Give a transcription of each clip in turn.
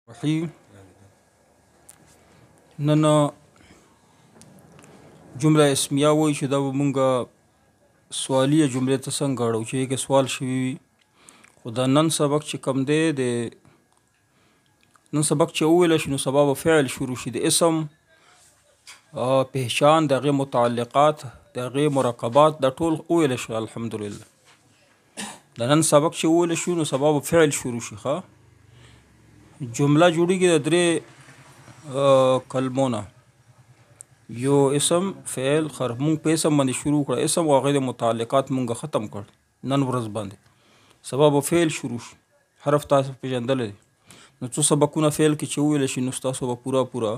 رحیم نن جمله اسمیه وایي چې دا به مونږ سوالیه جملې ته څنګه اړو چې کې سوال شوي وي خو دا نن سبق چې کم دی د نن سبق چې وویل شي نو سبا به فعل شروع شي د اسم پهچان د هغې متعلقات د هغې مرکبات دا ټول وویل شي الحمدلله د نن سبق چې وویل شي نو سبا به فعل شروع شي ښه جمله جوړیږي د درې کلمونه یو اسم فعل خر مونږ په اسم باندې شروع کړه اسم او هغې د متعلقات مونږ ختم کړ نن ورځ باندې سبا به فعل شروع شي حرف تاسو پېژندلی دی نو څو سبقونه فعل کې چې وویلی شي نو ستاسو به پوره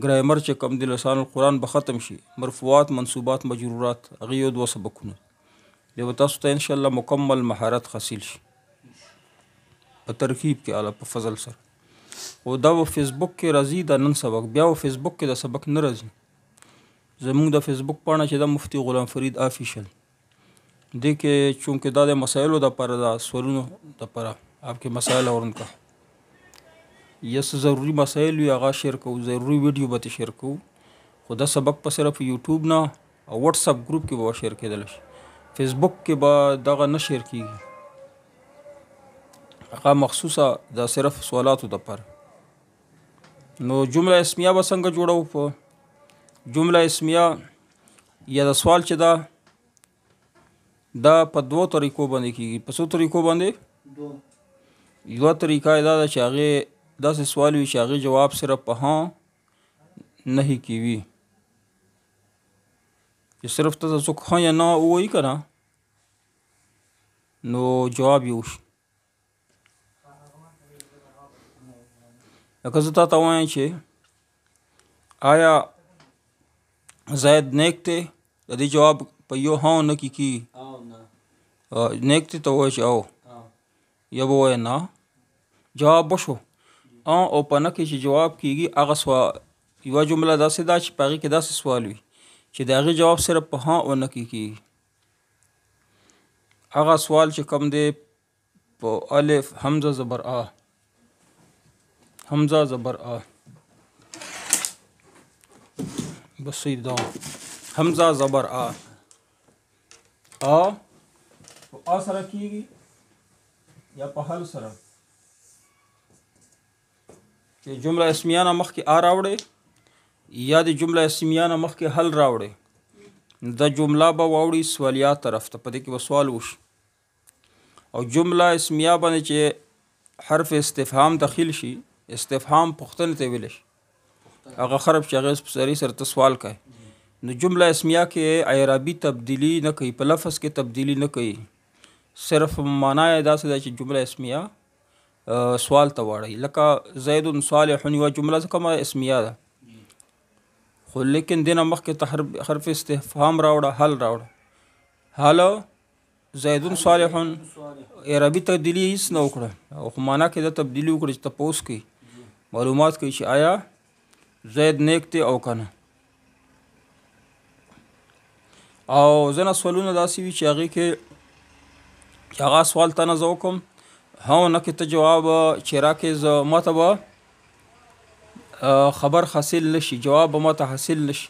ګرامر چې کوم دی لسان القرآن به ختم شي مرفوعات منصوبات مجرورات هغې یو دوه سبقونه بیا به تاسو ته انشاءالله مکمل مهارت حاصل شي په ترکیب کې اعلی په فضل سره او دا په فیسبوک کې راځي دا نن سبق بیا په فیسبوک کې دا سبق نه راځي زموږ د فیسبوک پاڼه چې دا مفتی غلام فرید آفیشل دې کې چونکې دا د مسایلو دپاره دا سوالونو دپاره آپ کے مسائل اور ان کا یس ضروری مسائل وي هغه شیر کوو ضروری ویډیو به شیر کوو خو دا سبق په صرف یوټیوب نه او واتساپ ګروپ کې به شیر کېدلی شي فیسبوک کې به دغه نه شیر کېږي هغه مخصوصه دا صرف سوالاتو دپاره نو جمله اسمیه به څنګه جوړو په جمله اسمیه یا د سوال چې دا په دوو طریقو باندې کېږي په څو طریقو باندې یوه طریقه دا ده چې هغې داسې سوال وي چې هغې جواب صرف په ها نهي کې وي چې صرف ته څوک ها یا نه ووایي که نه نو جواب یې وشي لکه زه تا ته وایم چې آیا زید نیک دی د دې جواب په یو ها نه کې کېږي نیک دی ته ووایي چې او یا به ووایه نه جواب وشو او په نه کې چې جواب کېږي هغه یوه جمله داسې ده چې په هغې کې داسې سوال وي چې د هغې جواب صرف په ها او نه کې کېږي هغه سوال چې کوم دی په الف حمزه زبر آ حمزه زبر آ بس صحیح دا حمزه زبر آ په آ سره کېږي یا په حل سره چې جمله اسمیه نه مخکې آ راوړئ یا د جمله اسمیه نه مخکې حل راوړئ دا جمله به واوړي سوالیه طرف ته په دې کې به سوال وشي او جمله اسمیه باندې چې حرف استفهام داخل شي استفهام پوښتنې ته ویلی شي هغه حرف چې هغې په سري سره ته سوال کوي نو جمله اسمیه کې اعرابي تبدیلي نه کوي په لفظ کې تبدیلي نه کوي صرف معنا یې داسې ده چې جمله اسمیه سوال ته واړوي لکه زید صالح یوه جمله کومه اسمیه ده خو لیکن دې نه مخکې ته حرف استفهام راوړه حل راوړه حل زید صالح اعرابي تبدیلي هیڅ نه وکړه او خو معنا کې دا تبدیلي وکړه چې تپوس کوي معلومات کوي چې آیا زید نیک دی او که نه او ځینې سوالونه داسې وي چې هغې کې چې هغه سوال ته نه زه وکړم ها نه کې ته جواب چې راکې زه ماته به خبر حاصل نشي جواب به ماته حاصل نشي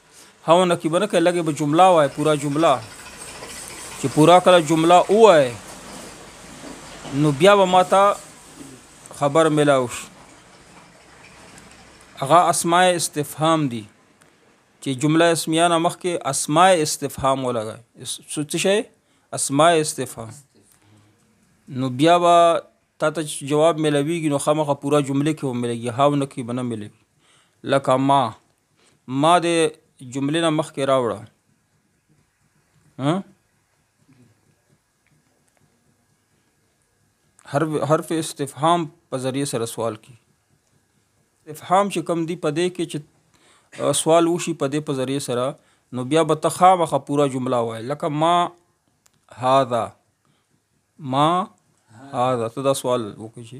ها نه کې به نه کوي لږې به جمله وایي پوره جمله چې پوره کله جمله ووایي نو بیا به ماته خبر میلاو شي هغه اسماء استفهام دي چې جمله اسمیه نه مخکې اسماء استفهام ولګوئ څه شی اسماء استفهام نو بیا به تا ته جواب میلاویږي نو خامخا پوره جملې کې به میلېږي هاو نه کې به نه میلېږي لکه ما د جملې نه مخکې راوړه حرف استفهام په ذریعه سره سوال کی استفهام چې کوم دی په دې کې چې سوال وشي په دې په ذریعه سره نو بیا به ته خامخا پوره جمله وایي لکه ما هذا ته دا سوال وکړي چې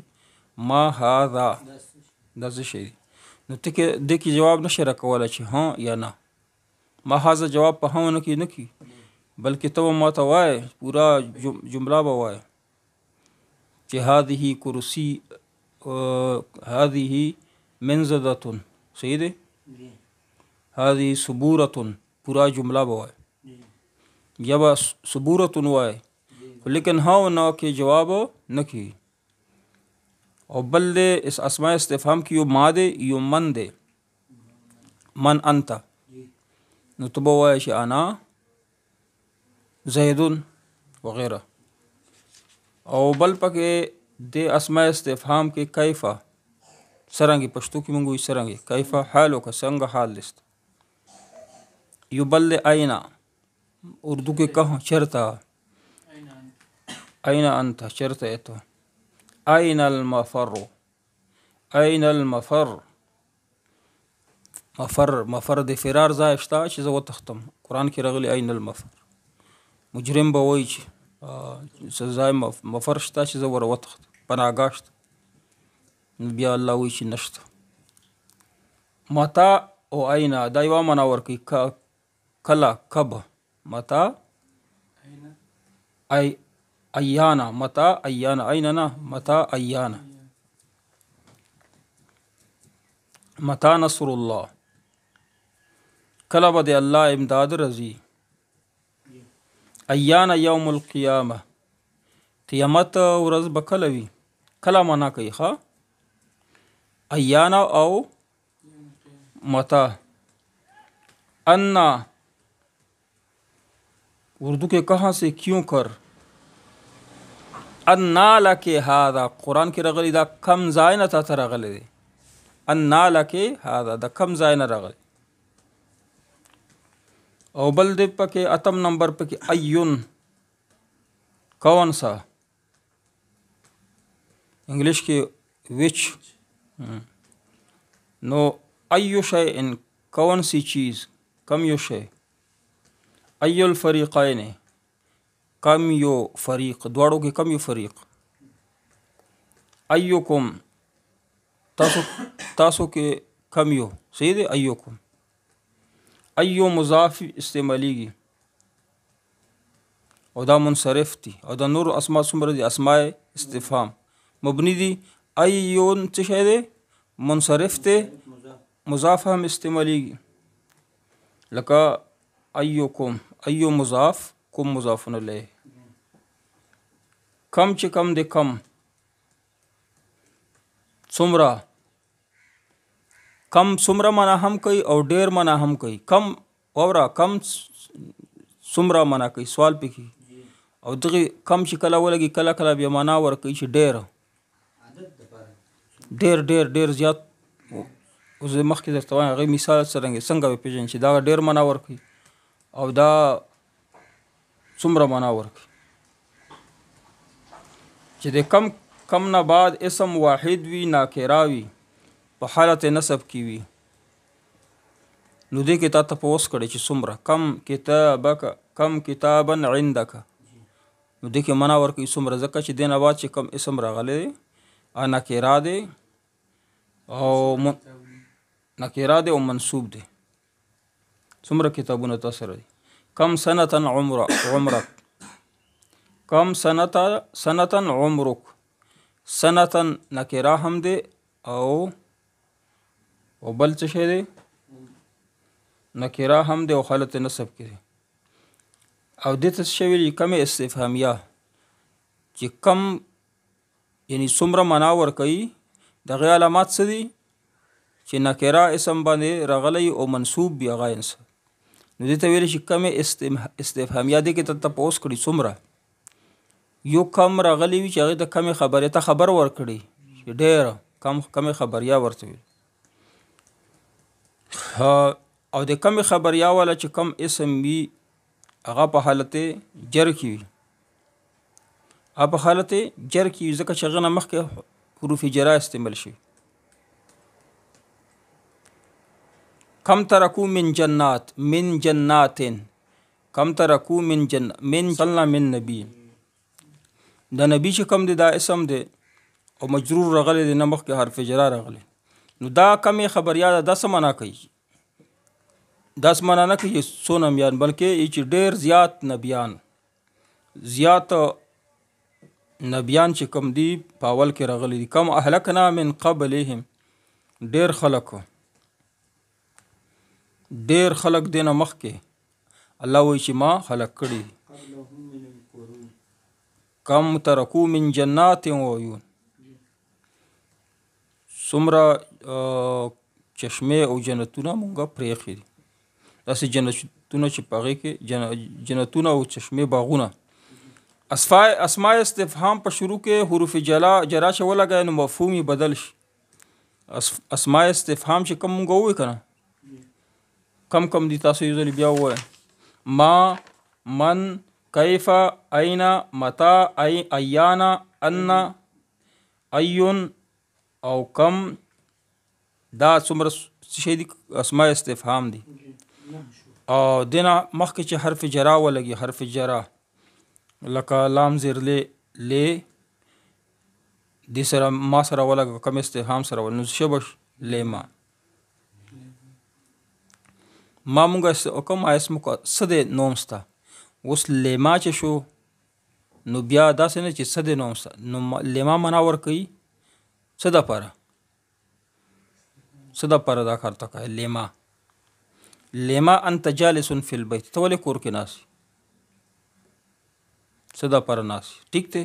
ما هذا دا څه شی دی نو ته دې کې جواب نشي راکولی چې ها یا نه ما هذا جواب په ها نه کې نه کي بلکې ته به ماته وایې پوره جمله به وایې چې هذه کرسی هذه منزدتون صحیح دی هذه صبورتون پورا جمله بوائے یا با صبورتون وائے لیکن ہاں نا کے جواب نہ کی اور بل دے اس اسماء استفہام کی یو ما دے یو من دے من انتا نو تو بوائے شی انا زیدن وغیرہ او بل پکے دے اسماء استفہام کے کیفا سرنگی پشتو کی منگوی سرنگی کیفا حالو کا سنگ حال لست یو بل دے اینا اردو کے کہاں چرتا أين أنت شرط إتو أين المفر أين المفر مفر دي فرار زای شتا چې زه وتختم قرآن کې راغلی أين المفر مجرم به وایي چې زای مفر شتا چې زه ور وتخت پناهګاه شته بیا الله وایي چې نشته متا او أين دا یوه معنا ورکوي کله کب متا ایانا متا ایانا ایننا متا ایانا متا نصر الله کله به د الله امداد رضی ایانا یوم القیامه قیامت ورځ به کله وي کله معنا کوي ښه ایانا او متا انا اردو کے کہاں سے کیوں کر انا لکے هذا قرآن کې راغلی دا کم ځای نه تاته راغلی دی انا لکې هذا دا کم ځای نه راغلی او بل دی پکې اتم نمبر پکې ایون کون سا انګلیش کې وچ نو ایو شیء کون سی چیز کم یو شی ایو الفریقین کم یو فریق دواړو کې کم یو فریق ایوکم تاسو کې کم یو صحیح دی ایوکم ایو مضاف استعمالیږي او دا منصرف دي او دا نور اسماء څومره دي اسماء استفهام مبني دي ایون څه شی دی منصرف دی مضاف هم استعمالیږي لکه ایوکم ایو مضاف کم مضاف الیه کم چې کم دی کم څومره کم څومره معنا هم کوي او ډیر معنا هم کوي کم اوره کم څومره معنا کوي سوال پکې او دغه کم چې کله ولګي کله کله بیا معنا ورکوي چې ډیر زیات اوس مخکې درته وایم هغې مثال څنګه وپېژنې چې دا ډیر معنا ورکوي او دا څومره معنا ورکوي چې د کم نه بعد اسم واحد وي ناکره وي په حالت نصب کې وي نو دې کې تا تپوس کړی چې څومره کم کتابا عندک نو دې کې معنا ورکوي څومره ځکه چې دې نه بعد چې کم اسم راغلی دی ناکره دی او ناکره دی او منصوب دی څومره کتابونه تا سره دي کم سنة عمرک کم سنة عمرک سنة نکره هم دی او بل څه شی دی نکره هم دی او حالت نصب کې دی او دې ته څه ویلي کم استفهامیه چې کم یعنی څومره معنا ورکوي دغه علامات څه دي چې نکره اسم باندې راغلی او منصوب بي هغه انسان نو دې ته ویل شي کم استفهامیه دې کې ته تپوس کړي څومره یو کم راغلی وي چې هغې ته کمې خبرې ته خبر ورکړي چې ډېره کمې خبریا ورته وي او د کمې خبریا والا چې کم اسم وي هغه په حالت جر کې وي ځکه چې هغه نه مخکې حروف جره استعمال شي کم ترکو من جنات کم ترکو من صلنا من نبی دا نبی چې کم دی دا اسم دی او مجرور راغلی دی نه مخکې حرف جره راغلی نو دا کمې خبریا ده دا څه معنا کوي دا څه معنا نه کوي څو نبیان بلکې چې ډېر زیات نبیان زیات نبیان چې کم دی په اول کې راغلي دي. کم اهلکنا من قبلهم ډیر خلق دینه مخکې الله وایي چې ما خلق کړي. کم ترکو من جنات و عیون څومره چشمې او جنتونه مونږه پرېښي دي. داسې جنتونه چې په هغې کې جنتونه او چشمې باغونه. اسماء استفهام په شروع کې حروف جرا چې ولګوي نو مفهوم یې بدل شي. اسماء استفهام چې کم مونږ ووایو که نه کم دي تاسو یو ځل بیا ووایه. ما، من، کیف، این، متا، ایانا، ان، ایون او کم دا څومره شی دي اسماء استفهام دي. او دینه مخکې چې حرف جرا ولګي حرف جرا لکه لام زیر لی دې سره ما سره ولګه کم استفهام سره ول نو شبش لیما ما مونږه کوم اسم کو څه دی نوم سته. اوس لیما چې شو نو بیا داسې نه چې څه دی نوم سته نو لیما معنا ورکوي څه دپاره دا کار ته کوي. لیما انت جالس فی البیت ته ولې کور کې ناست څه دپاره ناست ټیک دی.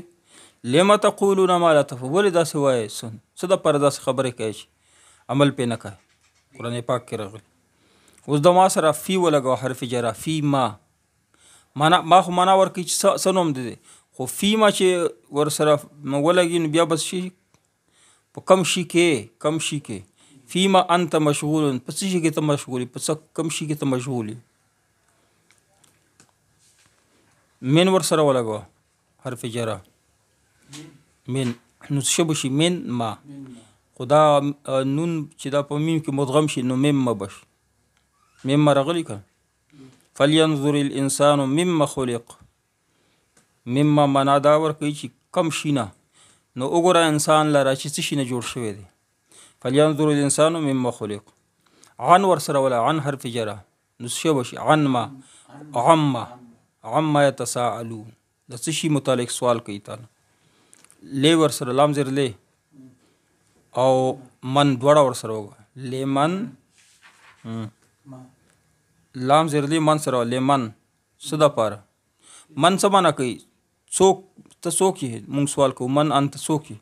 لیما تقولون ما لا تفعلون ولې داسې وایې څه دپاره داسې خبرې کوي چې عمل پې نه کوي. قرآن پاک کې راغلی. اوس د ما سره فی ولګوه حرف جرا فی ما خو معنا ورکوي چې څه نوم دی خو فی ما چې ورسره ولګي نو بیا بس شي په کم شي کې فی ما انت مشغول په څه شي کې ته مشغول په کم شي کې ته مشغول. من ورسره ولګوه حرف جرا من نو څه به شي من ما خدا نون چې دا په میم کې مدغم شي نو مم بش مما راغلی که. فلینظر الانسان مما خلق مما معنا دا ورکوي چې کم شي نه نو وګوره انسان لره چې څه شي نه جوړ شوی دی. فلینظر الانسان مما خلق عن ورسره ولا عن حرف جرا نو څه به شي عن ما عما یتساءلون د څه شي متعلق سوال کوي تعالی. لی ورسره لام زر لی او من دواړه ورسره وګوره لیمن لام زر لی من سره لیمن څه دپاره من څه معنا کوي څوک ته څوک یې مونږ سوال کوو من انت څوک یې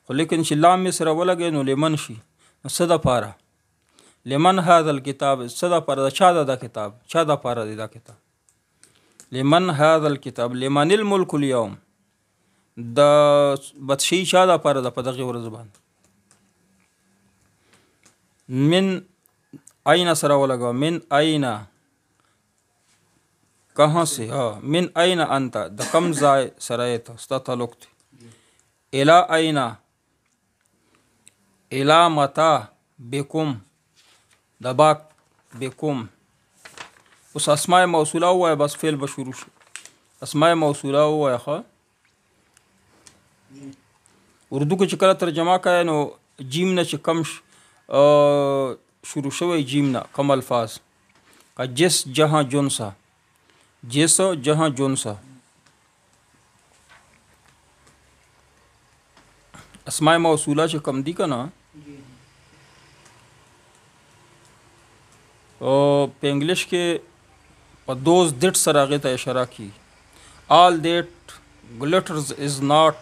خو لیکن چې لام مې سره ولګوي نو لیمن شي نو څه دپاره لمن هذا الكتاب څه دپاره د چا دا کتاب چا دپاره دی دا کتاب. لمن هذا الكتاب لمن الملك اليوم د بدشي چا دپاره ده په دغې ورځ باندې. من آئینہ سره ولګوه من آئینہ کہاں سے من آئینہ انت د کم ځای سره یې ته ستا تعلق دی. الی آئینہ الی متا بکم د باک بکم. اوس اسماء موصوله ووایه بس فعل به شروع شي. اسماء موصوله ووایه ښه. اردو کې چې کله ترجمه کوي نو جیم نه چې کم شروع شوی جیم نه کم الفاظ کا جس جہاں جونسا جس جہاں جونسا. اسماء موصوله چې کم دي که نه په انګلیش کې په دوز دیٹ سره هغې ته اشاره کیږي. all that glitters is not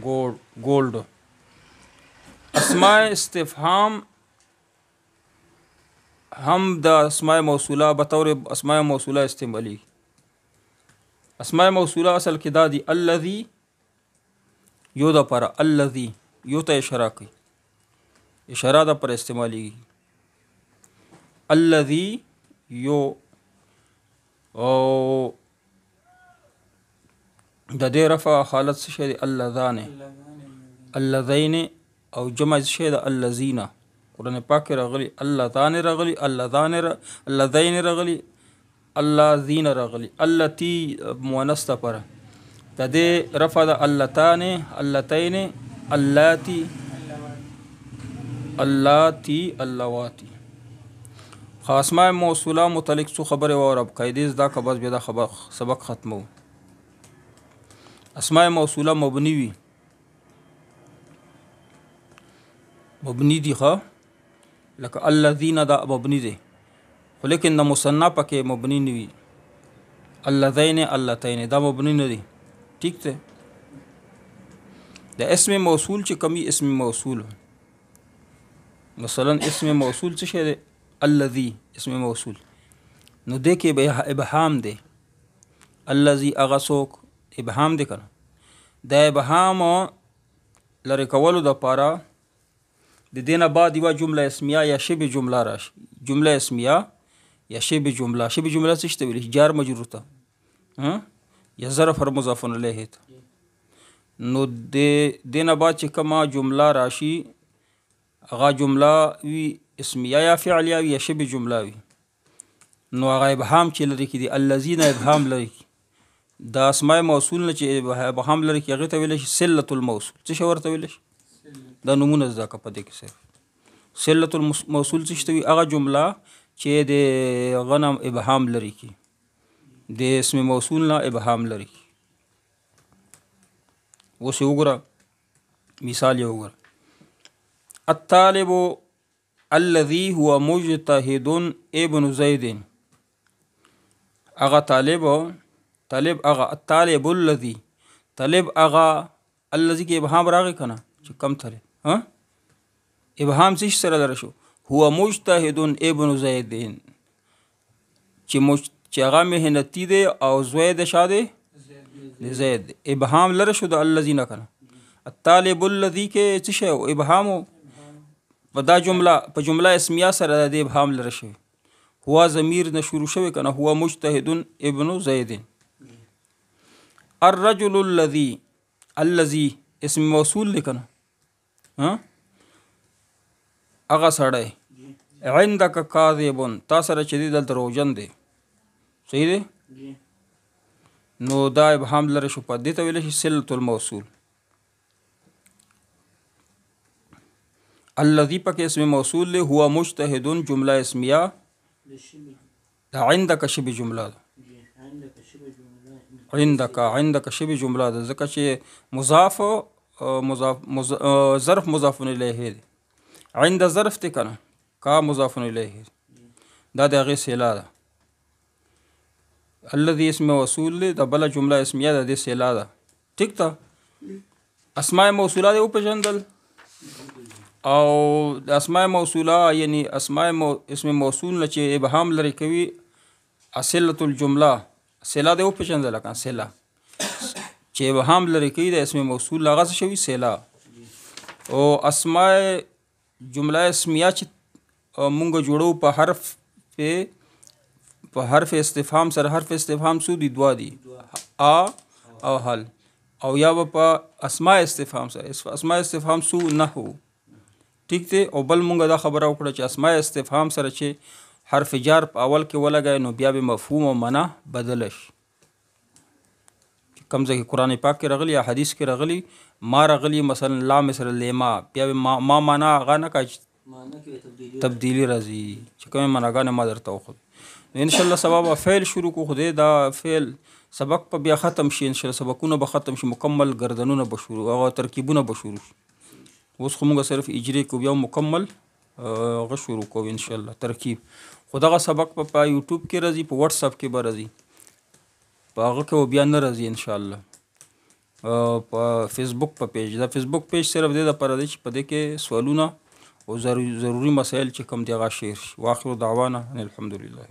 gold. اسماء استفهام هم د اسماء موصوله بطور اسماء موصوله استعمالي. اسماء موصوله اصل کې دا دي الذي یو د پر الذي یو ته اشاره کوي اشاره د پر استعمالي الذي یو او د دې رفع حالت څه شي اللذان اللذین او جمع شي د الذین. قرآن پاک راغلی اللذان راغلی اللذین راغلی الذین راغلی التی مؤنث ته پر د دې رفع د اللتان اللتین اللاتی اللواتی. اسماء موصوله متعلق څو خبرې واورم قاعدې زده که بس بیا دا سبق ختمو. اسماء موصوله مبني وي مبني دي لکه الذین دا مبني دي خو لیکن د مثنی پکې مبني نه وي اللذین اللتین دا مبني نه دي ٹھیک ده د اسم موصول چې کمی اسم موصول مثلا اسم موصول څه شی دی الذي اسم موصول نو دې کې به ابهام دی الذي هغه څوک ابهام دی کنه د ابهام لري کولو دپاره د دې نه بعد یوه جمله اسمیه یا شبه جمله راشي جمله اسمیه یا شبه جمله څه شي ته ویلی شي جار مجرور ته یا ظرف هر مضاف الیه ته نو د دې نه بعد چې کومه جمله راشي هغه جمله وي اسمیه یا فعلیه وي یا شبه جمله وي نو هغه ابهام چې لري کې دي الذین ابهام لري د اسماء موصول نه چې ابهام لري کې هغې ته ویلی شي صلة الموصول څه شی ورته ویلی شي دا نمونه زده که په دې کې صرف صلة الموصول څه شی ته وي هغه جمله چې د هغه نه ابهام لري کې د اسم موصول نه ابهام لري اوس یې وګوره مثال یې وګوره الطالب الذي هو مجتهد ابن زید هغه طالب هغه الطالب الذي طالب هغه الذي کې ابهام راغی که نه چې کم طالب ابهام څه سره لره شو هو مجتهد ابن زید چې هغه محنتي دی او زوی د شا دی د زید ابهام لره شو د الذي نه کنه الطالب الذي کې څه شی ابهام په دا جمله په جمله اسمیه سره د ابهام لره شوی هو ضمیر نه شروع شوی کنه هو مجتهد ابن زید الرجل الذي اسم موصول لیکنه هغه سړی عندك کاذب تا سره چې دی دلته دروغجن دی صحیح دی نو دا ابهام لري شو په دې ته ویلی شي صلة الموصول الذي پکې اسم موصول له هو مجتهد جمله اسمیه دا عندك شبه جمله ده عندك شبه جمله ده ځکه چې مضاف ظرف مضاف الیه دی عند ظرف دی کنه کا مضاف الیه دا د هغې صله ده الذي اسم موصول دی دا بله جمله اسمیه ده د صله ده ټیک ده اسماء موصوله دی وپېژندل او د اسماء موصوله یعنی اسم موصول نه چې ابهام لري کوي صلة الجمله صله دی وپېژندله که صله چې ابهام لري کوي د اسم موصول هغه څه شوي صله او اسماء جمله اسمیه چې مونږ جوړو په حرف استفهام سره حرف استفهام څو دي دوه دي او هل او یا به په اسماء استفهام سره اسماء استفهام څو نحو ټیک دی او بل مونږ دا خبره وکړه چې اسماء استفهام سره چې حرف جار په اول کې ولګای نو بیا به مفهوم او معنا بدله شي کوم ځای کې قرآن پاک کې راغلی یا حدیث کې راغلی ما راغلی مثلا لا مثل لیما بیا ما معنا هغه نه کا تبدیلی راځي چې کومې معناګانې ما درته وښود نو انشاءالله سبا به فعل شروع کو خدای دا فعل سبق په بیا ختم شي انشاءالله سبقونه به ختم شي مکمل گردنونه به شروع او ترکیبونه به شروع شي اوس خو موږ صرف اجرې کو بیا مکمل هغه شروع کوو انشاءالله ترکیب خو دغه سبق په یوټیوب کې راځي په واتس اپ کې به راځي په هغه کې بیا نه راځي انشاءالله په فیسبوک په پیج دا فیسبوک پیج صرف دې دپاره دی چې په دې کې سوالونه او ضروري مسایل چې کوم دي هغه شیر شي واخر دعوانا الحمدلله